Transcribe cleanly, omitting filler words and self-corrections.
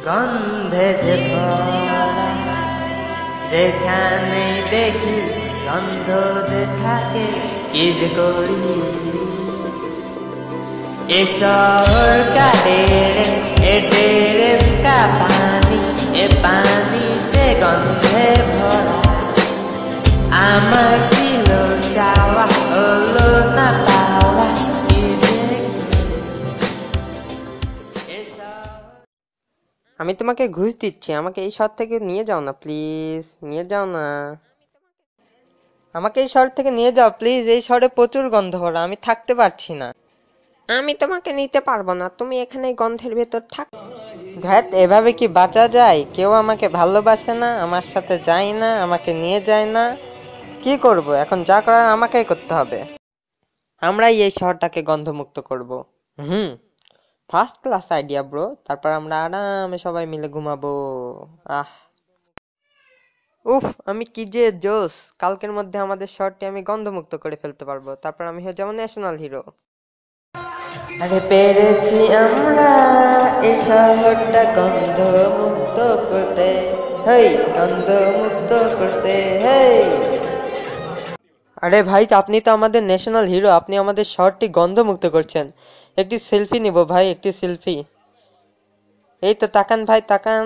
গন্ধে যে ভরা, যেখানে দেখি গন্ধ যে থাকে, কি যে করি। এ শহর কাটে এটেরে কা পানি, এ পানিতে গন্ধে ভরা। আমার ছিল চাওয়া, হলো না পাওয়া, কি যে আমি তোমাকে ঘুষ দিচ্ছি, আমাকে এই শহর থেকে নিয়ে যাও না প্লিজ, নিয়ে যাও না, আমাকে এই শহর থেকে নিয়ে যাও প্লিজ। এই শহরে প্রচুর গন্ধ ভরা, আমি থাকতে পারছি না। আমি তোমাকে নিতে পারবো না, তুমি এখানে গন্ধের ভেতর থাক। ধ্যাত, এভাবে কি বাঁচা যায়? কেউ আমাকে ভালোবাসে না, আমার সাথে যায় না, আমাকে নিয়ে যায় না। কি করব এখন? যা করার আমাকেই করতে হবে। আমরাই এই শহরটাকে গন্ধমুক্ত করব। হুম, ফার্স্ট ক্লাস আইডিয়া ব্রো। তারপর আমরা আরামে সবাই মিলে ঘুমাবো। আহ উফ, আমি কি যে জোস! কালকের মধ্যে আমাদের শহরটি আমি গন্ধমুক্ত করে ফেলতে পারবো, তারপর আমি হয়ে যাবো ন্যাশনাল হিরো। আরে পেরেছি আমরা এই শহরটা গন্ধমুক্ত করতে, হেই গন্ধমুক্ত করতে, হেই। আরে ভাই, আপনি তো আমাদের ন্যাশনাল হিরো, আপনি আমাদের শহরটি গন্ধমুক্ত করছেন। একটি সেলফি নিব ভাই, একটি সেলফি। এই তো তাকান ভাই, তাকান।